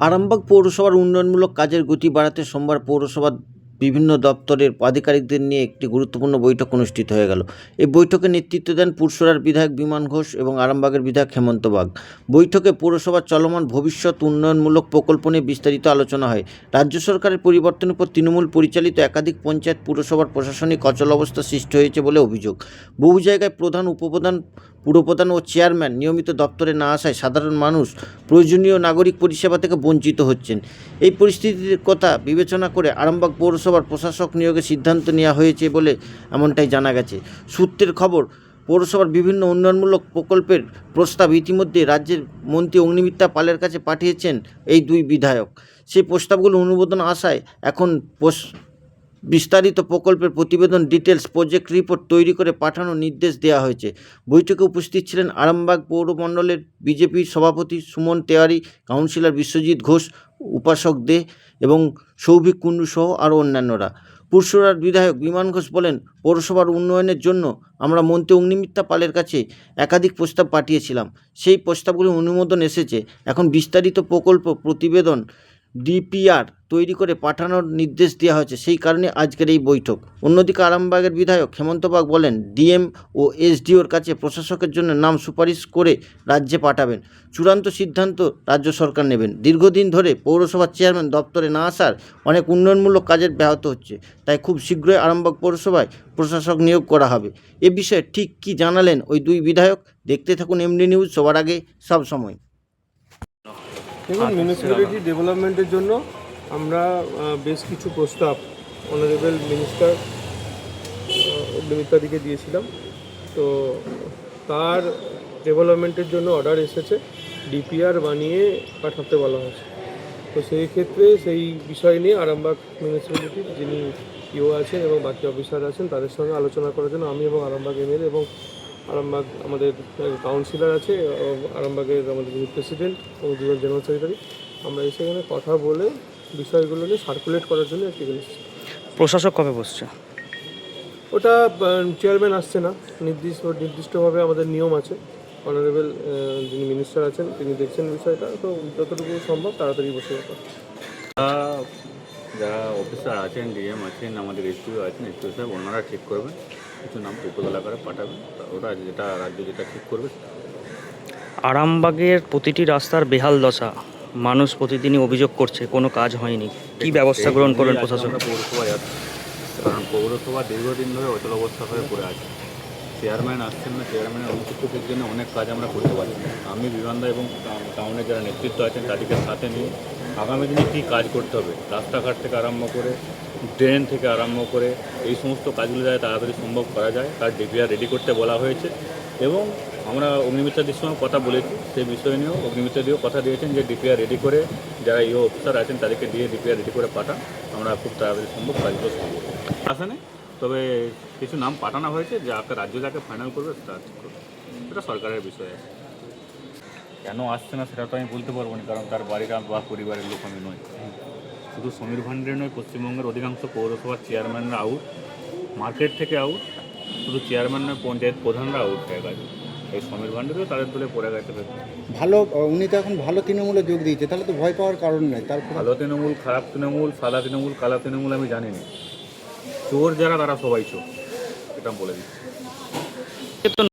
আরামবাগ পৌরসভার উন্নয়নমূলক কাজের গতি বাড়াতে সোমবার পৌরসভার বিভিন্ন দপ্তরের আধিকারিকদের নিয়ে একটি গুরুত্বপূর্ণ বৈঠক অনুষ্ঠিত হয়ে গেল। এই বৈঠকে নেতৃত্ব দেন পুরসরার বিধায়ক বিমান ঘোষ এবং আরামবাগের বিধায়ক হেমন্ত বাগ। বৈঠকে পৌরসভার চলমান ভবিষ্যৎ উন্নয়নমূলক প্রকল্প নিয়ে বিস্তারিত আলোচনা হয়। রাজ্য সরকারের পরিবর্তনের পর তৃণমূল পরিচালিত একাধিক পঞ্চায়েত পুরসভার প্রশাসনিক অচলাবস্থা সৃষ্টি হয়েছে বলে অভিযোগ। বহু জায়গায় প্রধান, উপপ্রধান, পুরপ্রধান ও চেয়ারম্যান নিয়মিত দপ্তরে না আসায় সাধারণ মানুষ প্রয়োজনীয় নাগরিক পরিষেবা থেকে বঞ্চিত হচ্ছেন। এই পরিস্থিতির কথা বিবেচনা করে আরামবাগ পৌরসভার প্রশাসক নিয়োগের সিদ্ধান্ত নেওয়া হয়েছে বলে এমনটাই জানা গেছে। সূত্রের খবর, পৌরসভার বিভিন্ন উন্নয়নমূলক প্রকল্পের প্রস্তাব ইতিমধ্যে রাজ্যের মন্ত্রী অগ্নিমিত্রা পালের কাছে পাঠিয়েছেন এই দুই বিধায়ক। সেই প্রস্তাবগুলো অনুমোদন আসায় এখন বিস্তারিত প্রকল্পের প্রতিবেদন, ডিটেলস, প্রজেক্ট রিপোর্ট তৈরি করে পাঠানোর নির্দেশ দেওয়া হয়েছে। বৈঠকে উপস্থিত ছিলেন আরামবাগ পৌরমণ্ডলের বিজেপির সভাপতি সুমন তেওয়ারি, কাউন্সিলর বিশ্বজিৎ ঘোষ, উপাসক দে এবং সৌভিক কুণ্ডু সহ আরও অন্যান্যরা। পুরসরার বিধায়ক বিমান ঘোষ বলেন, পৌরসভার উন্নয়নের জন্য আমরা মন্ত্রী অগ্নিমিত্রা পালের কাছে একাধিক প্রস্তাব পাঠিয়েছিলাম। সেই প্রস্তাবগুলি অনুমোদন এসেছে। এখন বিস্তারিত প্রকল্প প্রতিবেদন, ডিপিআর তৈরি করে পাঠানোর নির্দেশ দেওয়া হয়েছে। সেই কারণে আজকের এই বৈঠক। অন্যদিকে আরামবাগের বিধায়ক হেমন্ত বাগ বলেন, ডিএম ও এসডিওর কাছে প্রশাসকের জন্য নাম সুপারিশ করে রাজ্যে পাঠাবেন। চূড়ান্ত সিদ্ধান্ত রাজ্য সরকার নেবেন। দীর্ঘদিন ধরে পৌরসভার চেয়ারম্যান দপ্তরে না আসার অনেক উন্নয়নমূলক কাজের ব্যাহত হচ্ছে। তাই খুব শীঘ্রই আরামবাগ পৌরসভায় প্রশাসক নিয়োগ করা হবে। এ বিষয়ে ঠিক কী জানালেন ওই দুই বিধায়ক, দেখতে থাকুন এমডি নিউজ, সবার আগে সব সময়। দেখুন, মিউনিসিপ্যালিটি ডেভেলপমেন্টের জন্য আমরা বেশ কিছু প্রস্তাব অনারেবল মিনিস্টার অগ্নিমিত্রাদিকে দিয়েছিলাম। তো তার ডেভেলপমেন্টের জন্য অর্ডার এসেছে, ডিপিআর বানিয়ে পাঠাতে বলা হয়েছে। তো সেই ক্ষেত্রে সেই বিষয় নিয়ে আরামবাগ মিউনিসিপ্যালিটির যিনি ইও আছেন এবং বাকি অফিসার আছেন তাদের সঙ্গে আলোচনা করার জন্য আমি এবং আরামবাগ এমএলএ এবং আরামবাগ আমাদের কাউন্সিলর আছে, আরামবাগের আমাদের প্রেসিডেন্ট এবং দুজন জেনারেল সেক্রেটারি, আমরা সেখানে কথা বলে বিষয়গুলো নিয়ে সার্কুলেট করার জন্য একটি এসেছি। প্রশাসক কবে বসছে? ওটা চেয়ারম্যান আসছে না, নির্দিষ্টভাবে আমাদের নিয়ম আছে। অনারেবল যিনি মিনিস্টার আছেন তিনি দেখছেন বিষয়টা, তো যতটুকু সম্ভব তাড়াতাড়ি বসে যাবে। যারা অফিসার আছেন, ডিএম আছেন, আমাদের এসপিও আছেন, এসপিও সাহেব ওনারা ঠিক করবেন, কিছু নাম প্রপোজাল আকারে পাঠাবেন, ওরা যেটা রাজ্য যেটা ঠিক করবে। আরামবাগের প্রতিটি রাস্তার বেহাল দশা, মানুষ প্রতিদিনই অভিযোগ করছে কোনো কাজ হয়নি। কি ব্যবস্থা গ্রহণ করবেন প্রশাসন? আমরা পৌরসভায় যাচ্ছি, কারণ পৌরসভা দীর্ঘদিন ধরে অচল অবস্থা হয়ে পড়ে আছে। চেয়ারম্যান আসছেন না, চেয়ারম্যানের অনুপস্থিতির জন্য অনেক কাজ আমরা করতে পারছি না। আমি বিমানদা এবং টাউনের যারা নেতৃত্ব আছেন তাদেরকে সাথে নিয়ে আগামী দিনে কী কাজ করতে হবে, রাস্তাঘাট থেকে আরম্ভ করে ড্রেন থেকে আরম্ভ করে এই সমস্ত কাজগুলো যাতে তাড়াতাড়ি সম্ভব করা যায় তার ডিপিআর রেডি করতে বলা হয়েছে। এবং আমরা অগ্নিমিত্রাদির সঙ্গে কথা বলেছি, সেই বিষয় নিয়েও অগ্নিমিত্রাদিও কথা দিয়েছেন যে ডিপিআর রেডি করে যারা ইও অফিসার আছেন তাদেরকে দিয়ে ডিপিআর রেডি করে পাঠান, আমরা খুব তাড়াতাড়ি সম্ভব কাজগুলো সম্ভব আসে না। তবে কিছু নাম পাঠানো হয়েছে, যে আপনার রাজ্য যাকে ফাইনাল করবে সেটা ঠিক করবে, সেটা সরকারের বিষয় আছে। কেন আসছে না সেটা তো আমি বলতে পারবো না, কারণ তার বাড়ির বা পরিবারের লোক আমি নই। শুধু সমীর ভান্ডারে নয়, পশ্চিমবঙ্গের অধিকাংশ পৌরসভার চেয়ারম্যানরা আউট, মার্কেট থেকে আউট, শুধু চেয়ারম্যান নয় পঞ্চায়েত প্রধানরা আউট হয়ে গেছে। এই সমীর ভান্ডারেও তাদের দলে পড়ে গেছে। ভালো, উনি তো এখন ভালো তৃণমূলে যোগ দিয়েছে, তাহলে তো ভয় পাওয়ার কারণ নেই। তারপর ভালো তৃণমূল, খারাপ তৃণমূল, সাদা তৃণমূল, কালা তৃণমূল আমি জানি না। চোর যারা তারা সবাই চোর, এটা বলে দিচ্ছি।